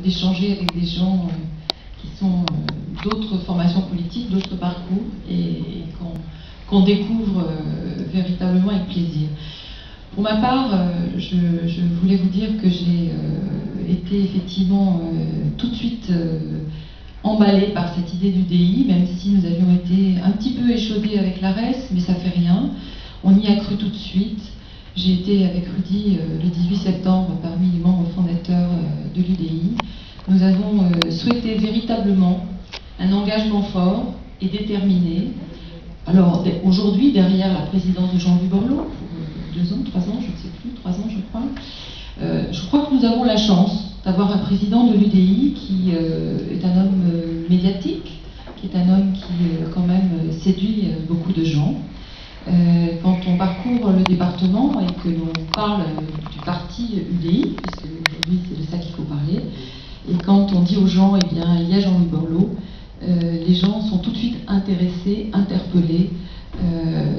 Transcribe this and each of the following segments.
d'échanger avec des gens qui sont d'autres formations politiques, d'autres parcours, et qu'on découvre véritablement avec plaisir. Pour ma part, je voulais vous dire que j'ai été effectivement tout de suite emballée par cette idée d'UDI, même si nous avions été un petit peu échaudés avec l'ARES, mais ça fait rien. On y a cru tout de suite. J'ai été avec Rudy le 18 septembre parmi les membres fondateurs de l'UDI. Nous avons souhaité véritablement un engagement fort et déterminé. Alors aujourd'hui, derrière la présidence de Jean-Louis Borloo, pour 2 ans, 3 ans, je ne sais plus, 3 ans je crois que nous avons la chance d'avoir un président de l'UDI qui est un homme médiatique, qui est un homme qui quand même séduit beaucoup de gens. Quand on parcourt le département et que l'on parle du parti UDI, puisque aujourd'hui c'est de ça qu'il faut parler, et quand on dit aux gens, eh bien, il y a Jean-Louis Borloo, les gens sont tout de suite intéressés, interpellés.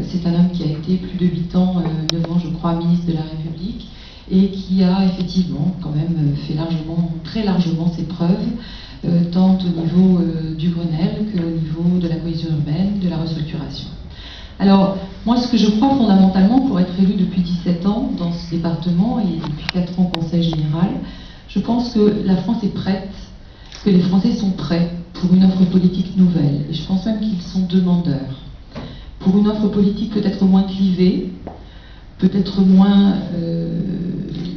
C'est un homme qui a été plus de 8 ans, 9 ans, je crois, ministre de la République, et qui a effectivement quand même fait très largement ses preuves, tant au niveau du Grenelle qu'au niveau de la cohésion urbaine, de la restructuration. Alors, moi, ce que je crois fondamentalement, pour être élu depuis 17 ans dans ce département et depuis 4 ans au Conseil général, je pense que la France est prête, que les Français sont prêts pour une offre politique nouvelle. Et je pense même qu'ils sont demandeurs. Pour une offre politique peut-être moins clivée, peut-être moins...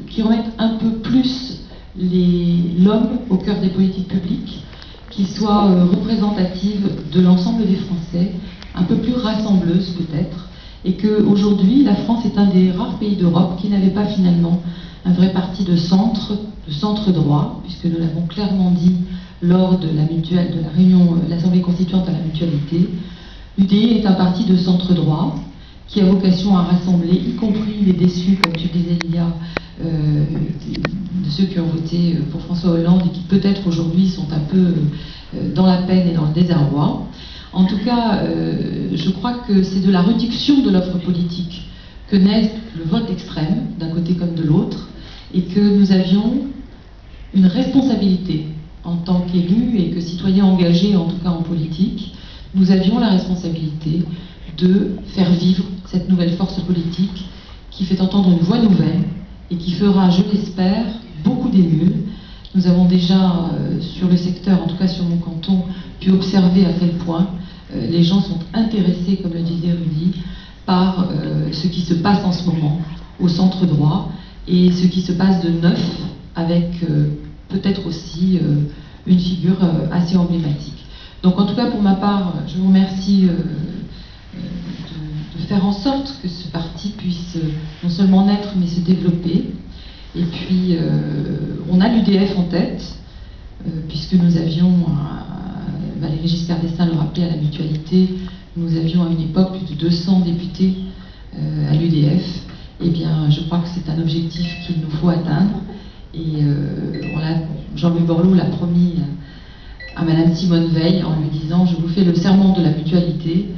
qui remette un peu plus l'homme au cœur des politiques publiques, qui soit représentative de l'ensemble des Français, un peu plus rassembleuse peut-être, et qu'aujourd'hui, la France est un des rares pays d'Europe qui n'avait pas finalement un vrai parti de centre droit, puisque nous l'avons clairement dit lors de la réunion de l'Assemblée constituante à la Mutualité. L'UDI est un parti de centre droit qui a vocation à rassembler, y compris les déçus, comme tu disais Lilia, de ceux qui ont voté pour François Hollande et qui peut-être aujourd'hui sont un peu dans la peine et dans le désarroi. En tout cas, je crois que c'est de la réduction de l'offre politique que naît le vote extrême, d'un côté comme de l'autre, et que nous avions une responsabilité en tant qu'élus et que citoyens engagés, en tout cas en politique, nous avions la responsabilité de faire vivre cette nouvelle force politique qui fait entendre une voix nouvelle et qui fera, je l'espère, beaucoup d'émules. Nous avons déjà, sur le secteur, en tout cas sur mon canton, pu observer à quel point les gens sont intéressés, comme le disait Rudy, par ce qui se passe en ce moment au centre droit et ce qui se passe de neuf avec peut-être aussi une figure assez emblématique. Donc en tout cas pour ma part, je vous remercie de faire en sorte que ce parti puisse non seulement naître mais se développer. Et puis on a l'UDF en tête, puisque nous avions, Valéry Giscard d'Estaing le rappelait à la Mutualité, nous avions à une époque plus de 200 députés à l'UDF. Eh bien, je crois que c'est un objectif qu'il nous faut atteindre. Et Jean-Louis Borloo l'a promis à Madame Simone Veil en lui disant « Je vous fais le serment de la Mutualité,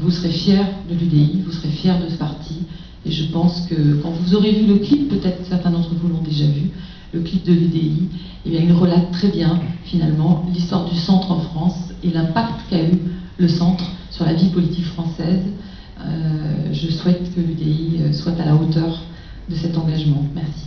vous serez fiers de l'UDI, vous serez fiers de ce parti. » Et je pense que quand vous aurez vu le clip, peut-être certains d'entre vous l'ont déjà vu, le clip de l'UDI, eh bien, il relate très bien, finalement, l'histoire du centre en France et l'impact qu'a eu le centre sur la vie politique française. Je souhaite que l'UDI soit à la hauteur de cet engagement. Merci.